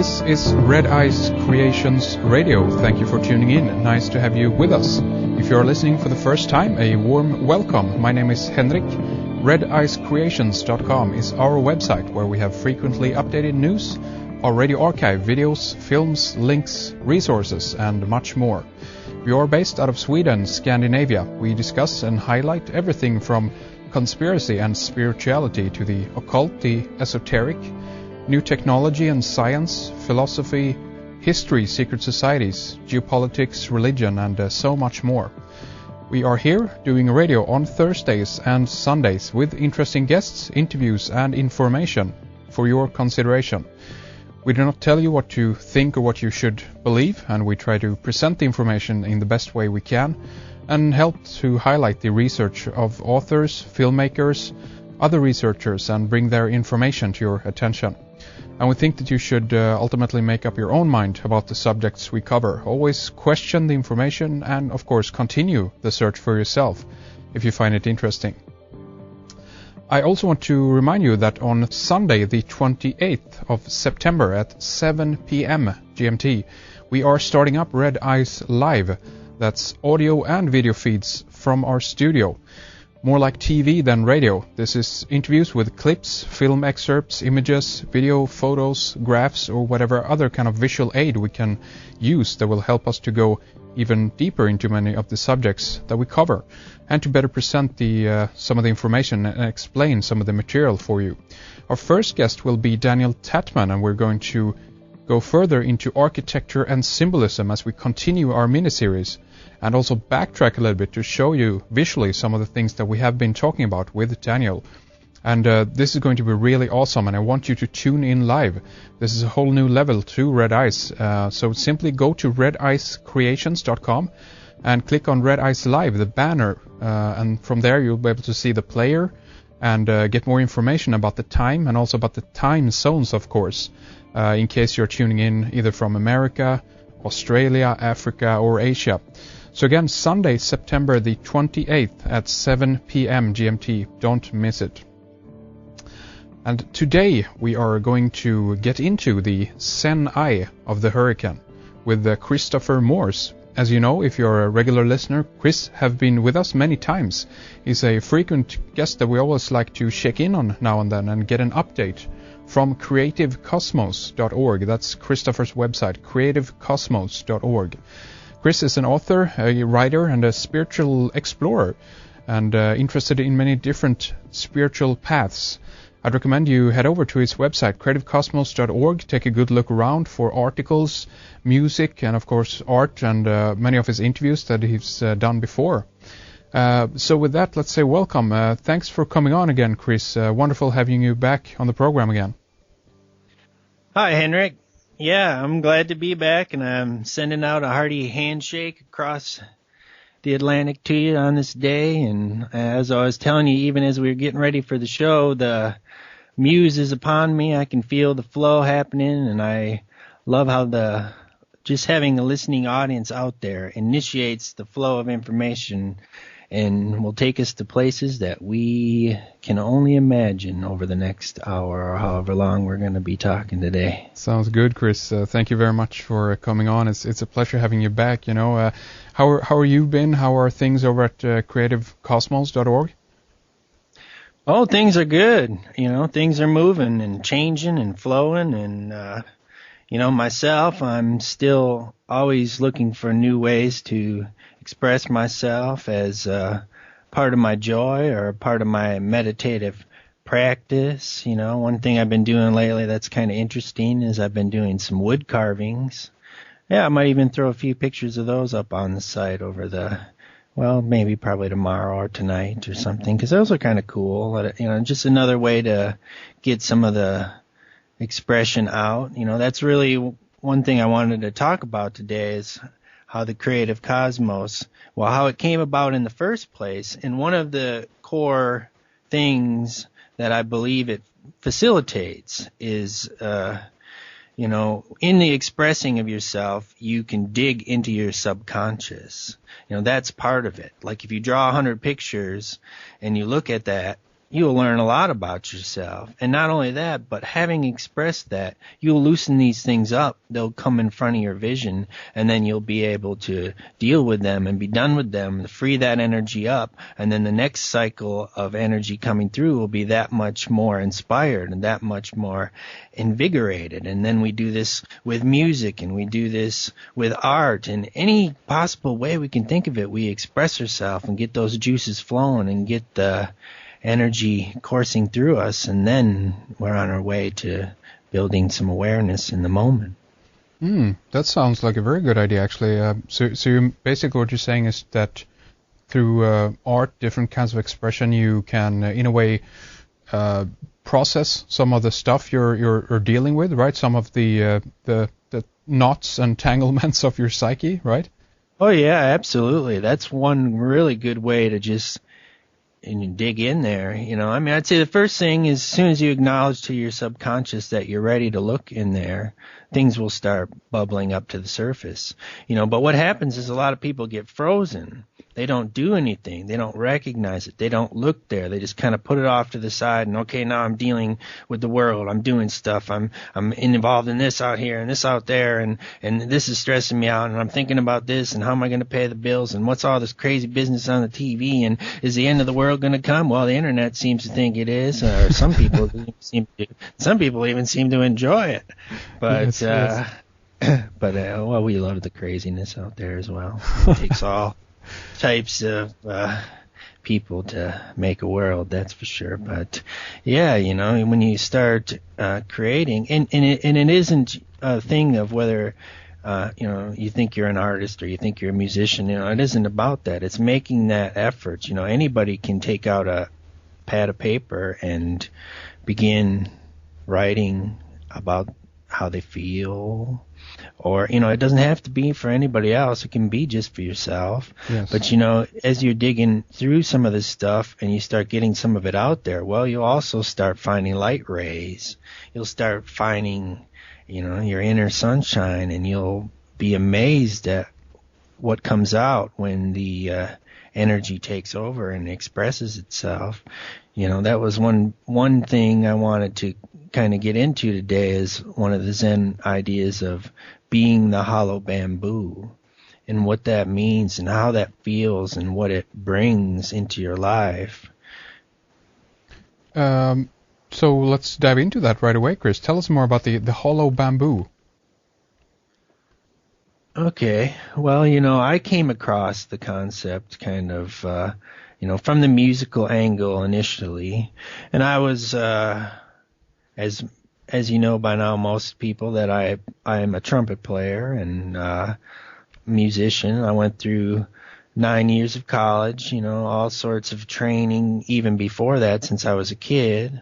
This is Red Eyes Creations Radio. Thank you for tuning in. Nice to have you with us. If you are listening for the first time, a warm welcome. My name is Henrik. RedEyesCreations.com is our website where we have frequently updated news, our radio archive, videos, films, links, resources, and much more. We are based out of Sweden, Scandinavia. We discuss and highlight everything from conspiracy and spirituality to the occult, the esoteric, new technology and science, philosophy, history, secret societies, geopolitics, religion, and so much more. We are here doing radio on Thursdays and Sundays with interesting guests, interviews, and information for your consideration. We do not tell you what to think or what you should believe, and we try to present the information in the best way we can and help to highlight the research of authors, filmmakers, other researchers, and bring their information to your attention. And we think that you should ultimately make up your own mind about the subjects we cover. Always question the information and, of course, continue the search for yourself if you find it interesting. I also want to remind you that on Sunday, the 28th of September at 7 p.m. GMT, we are starting up Red Eyes Live. That's audio and video feeds from our studio. More like TV than radio. This is interviews with clips, film excerpts, images, video, photos, graphs, or whatever other kind of visual aid we can use that will help us to go even deeper into many of the subjects that we cover, and to better present some of the information and explain some of the material for you. Our first guest will be Daniel Tatman, and we're going to go further into architecture and symbolism as we continue our mini-series, and also backtrack a little bit to show you visually some of the things that we have been talking about with Daniel. And this is going to be really awesome, and I want you to tune in live. This is a whole new level to Red Eyes. So simply go to RedEyesCreations.com and click on Red Eyes Live, the banner, and from there you'll be able to see the player and get more information about the time and also about the time zones, of course, in case you're tuning in either from America, Australia, Africa, or Asia. So again, Sunday, September the 28th at 7 p.m. GMT. Don't miss it. And today we are going to get into the Zen eye of the hurricane with Christopher Morse. As you know, if you're a regular listener, Chris have been with us many times. He's a frequent guest that we always like to check in on now and then and get an update from creativecosmos.org. That's Christopher's website, creativecosmos.org. Chris is an author, a writer, and a spiritual explorer, and interested in many different spiritual paths. I'd recommend you head over to his website, creativecosmos.org, take a good look around for articles, music, and of course art, and many of his interviews that he's done before. So with that, let's say welcome. Thanks for coming on again, Chris. Wonderful having you back on the program again. Hi, Henrik. Yeah, I'm glad to be back, and I'm sending out a hearty handshake across the Atlantic to you on this day. And as I was telling you, even as we were getting ready for the show, the muse is upon me. I can feel the flow happening, and I love how just having a listening audience out there initiates the flow of information and will take us to places that we can only imagine over the next hour or however long we're going to be talking today. Sounds good, Chris. Thank you very much for coming on. It's a pleasure having you back. You know, how are you been? How are things over at creativecosmos.org? Oh, things are good. You know, things are moving and changing and flowing, and you know, myself, I'm still always looking for new ways to express myself as part of my joy or part of my meditative practice. You know, one thing I've been doing lately that's kind of interesting is I've been doing some wood carvings. Yeah, I might even throw a few pictures of those up on the site maybe probably tomorrow or tonight or something, because those are kind of cool. You know, just another way to get some of the expression out. You know, that's really one thing I wanted to talk about today is how the creative cosmos, how it came about in the first place. And one of the core things that I believe it facilitates is, you know, in the expressing of yourself, you can dig into your subconscious. You know, that's part of it. Like if you draw 100 pictures and you look at that, you'll learn a lot about yourself. And not only that, but having expressed that, you'll loosen these things up. They'll come in front of your vision, and then you'll be able to deal with them and be done with them, free that energy up. And then the next cycle of energy coming through will be that much more inspired and that much more invigorated. And then we do this with music, and we do this with art, and any possible way we can think of it. We express ourselves and get those juices flowing and get the energy coursing through us, and then we're on our way to building some awareness in the moment. That sounds like a very good idea, actually. So you, basically what you're saying is that through art, different kinds of expression, you can, in a way, process some of the stuff you're dealing with, right? Some of the knots and tanglements of your psyche, right? Oh yeah, absolutely. That's one really good way to just and you dig in there, you know. I mean, I'd say the first thing is as soon as you acknowledge to your subconscious that you're ready to look in there, things will start bubbling up to the surface, you know. But what happens is a lot of people get frozen. They don't do anything. They don't recognize it. They don't look there. They just kind of put it off to the side and, okay, now I'm dealing with the world. I'm doing stuff. I'm involved in this out here and this out there, and this is stressing me out, and I'm thinking about this, and how am I going to pay the bills, and what's all this crazy business on the TV, and is the end of the world going to come? Well, the internet seems to think it is, or some people even seem to enjoy it. But yes. Well, we love the craziness out there as well. It takes all types of people to make a world, that's for sure. But yeah, you know, when you start creating, and it isn't a thing of whether you know, you think you're an artist or you think you're a musician. You know, it isn't about that. It's making that effort. You know, anybody can take out a pad of paper and begin writing about how they feel. Or, you know, it doesn't have to be for anybody else. It can be just for yourself. Yes. But, you know, as you're digging through some of this stuff and you start getting some of it out there, well, you'll also start finding light rays. You'll start finding, you know, your inner sunshine, and you'll be amazed at what comes out when the energy takes over and expresses itself. You know, that was one thing I wanted to kind of get into today, is one of the Zen ideas of being the hollow bamboo, and what that means and how that feels and what it brings into your life. So let's dive into that right away, Chris. Tell us more about the hollow bamboo. Okay. Well, you know, I came across the concept kind of, you know, from the musical angle initially. And I was, as you know by now, most people, that I am a trumpet player and musician. I went through 9 years of college, you know, all sorts of training even before that since I was a kid,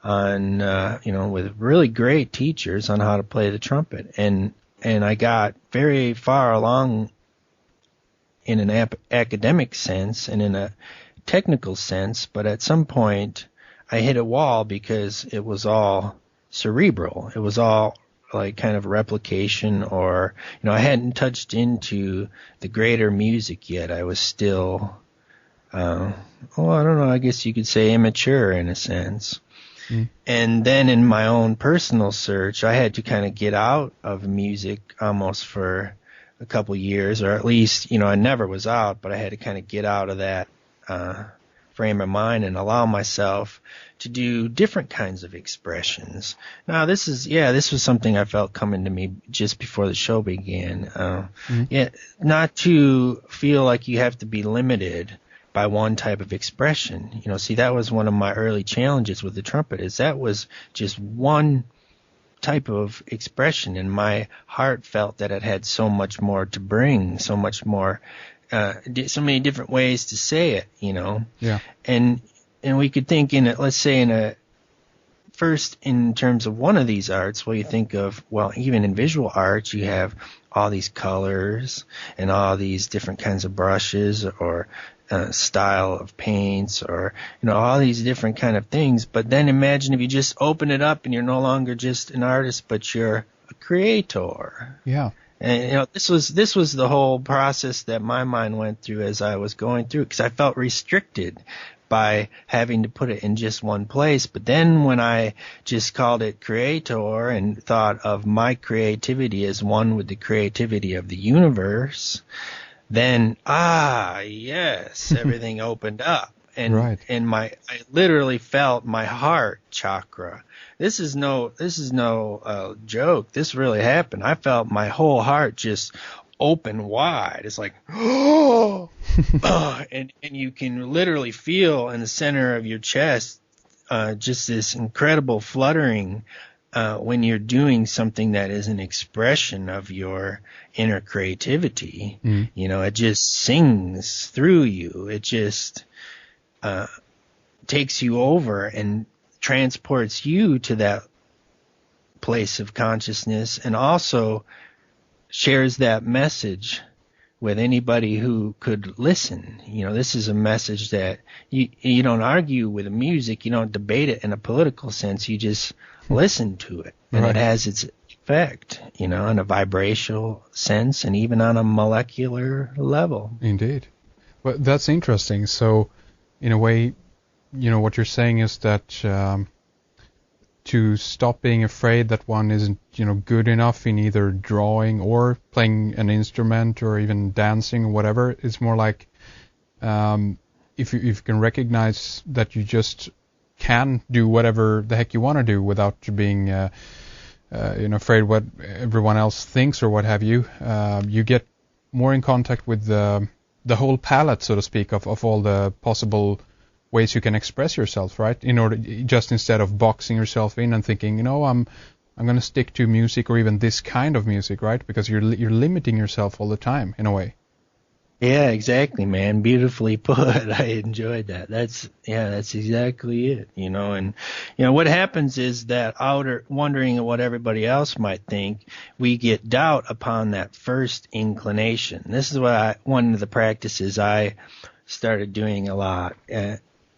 on, you know, with really great teachers on how to play the trumpet. And I got very far along in an academic sense and in a technical sense, but at some point I hit a wall because it was all cerebral. It was all like kind of replication, or, you know, I hadn't touched into the greater music yet. I was still, well, I don't know, I guess you could say immature in a sense. And then in my own personal search, I had to kind of get out of music almost for a couple years, or at least, you know, I never was out, but I had to kind of get out of that frame of mind and allow myself to do different kinds of expressions. Now, this was something I felt coming to me just before the show began. Yeah, not to feel like you have to be limited by one type of expression. You know, see, that was one of my early challenges with the trumpet, is that was just one type of expression, and my heart felt that it had so much more to bring, so much more, so many different ways to say it, you know. Yeah. And we could think let's say first in terms of one of these arts, well, you think of, well, even in visual arts, you have all these colors and all these different kinds of brushes, or style of paints, or, you know, all these different kind of things. But then imagine if you just open it up and you're no longer just an artist, but you're a creator. Yeah. And, you know, this was the whole process that my mind went through as I was going through, because I felt restricted by having to put it in just one place. But then when I just called it creator and thought of my creativity as one with the creativity of the universe, then, yes, everything opened up. And, right. and I literally felt my heart chakra. This is no joke. This really happened. I felt my whole heart just open wide. It's like, and you can literally feel in the center of your chest, just this incredible fluttering, when you're doing something that is an expression of your inner creativity. It just sings through you. It just, takes you over and transports you to that place of consciousness, and also shares that message with anybody who could listen. This is a message that you don't argue with the music, you don't debate it in a political sense, you just listen to it, and it has its effect, in a vibrational sense and even on a molecular level. Indeed. Well, that's interesting. So, in a way, what you're saying is that to stop being afraid that one isn't, good enough in either drawing or playing an instrument or even dancing or whatever, it's more like if you can recognize that you just can do whatever the heck you want to do without being afraid what everyone else thinks or what have you, you get more in contact with the whole palette, so to speak, of all the possible ways you can express yourself, right? Just instead of boxing yourself in and thinking, I'm going to stick to music or even this kind of music, right? Because you're limiting yourself all the time in a way. Yeah, exactly, man. Beautifully put. I enjoyed that. That's exactly it, and, what happens is that wondering what everybody else might think, we get doubt upon that first inclination. This is one of the practices I started doing a lot.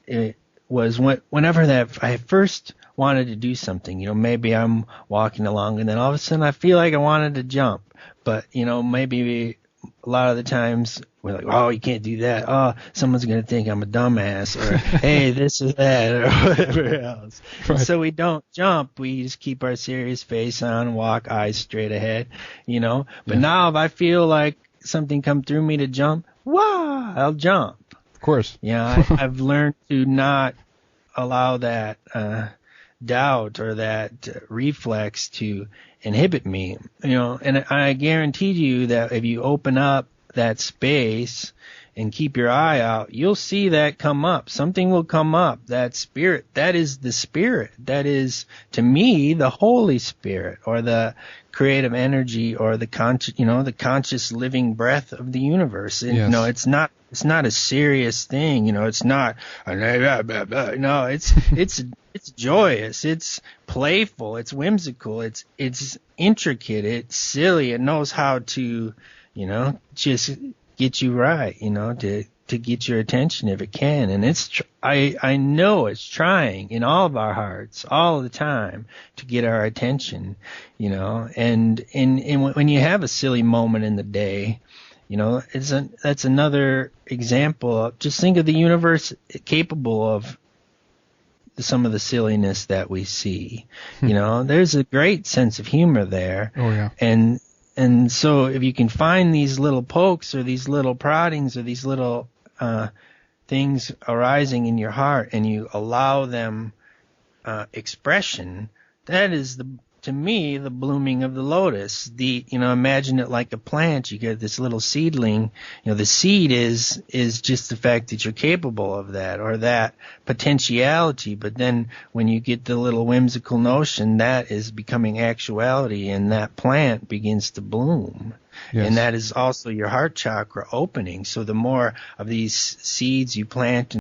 It was whenever that I first wanted to do something, maybe I'm walking along and then all of a sudden I feel like I wanted to jump, but, maybe a lot of the times we're like, oh, you can't do that. Oh, someone's going to think I'm a dumbass, or hey, this or that, or whatever else. Right. And so we don't jump. We just keep our serious face on, walk eyes straight ahead, But now if I feel like something come through me to jump, I'll jump. Of course. I've learned to not allow that doubt or that reflex to inhibit me, and I guarantee you that if you open up that space and keep your eye out, you'll see that come up. Something will come up. That spirit, that is the spirit. That is, to me, the Holy Spirit, or the creative energy, or the conscious living breath of the universe. And, yes. It's not a serious thing. It's not, no, it's joyous. It's playful. It's whimsical. It's intricate. It's silly. It knows how to, just get you right, to get your attention if it can. And I know it's trying in all of our hearts all the time to get our attention, and when you have a silly moment in the day, that's another example of, just think of the universe capable of some of the silliness that we see. There's a great sense of humor there. Oh yeah. And so if you can find these little pokes or these little proddings or these little things arising in your heart, and you allow them expression, that is to me, the blooming of the lotus. Imagine it like a plant. You get this little seedling. The seed is just the fact that you're capable of that, or that potentiality. But then when you get the little whimsical notion, that is becoming actuality, and that plant begins to bloom. Yes. And that is also your heart chakra opening. So the more of these seeds you plant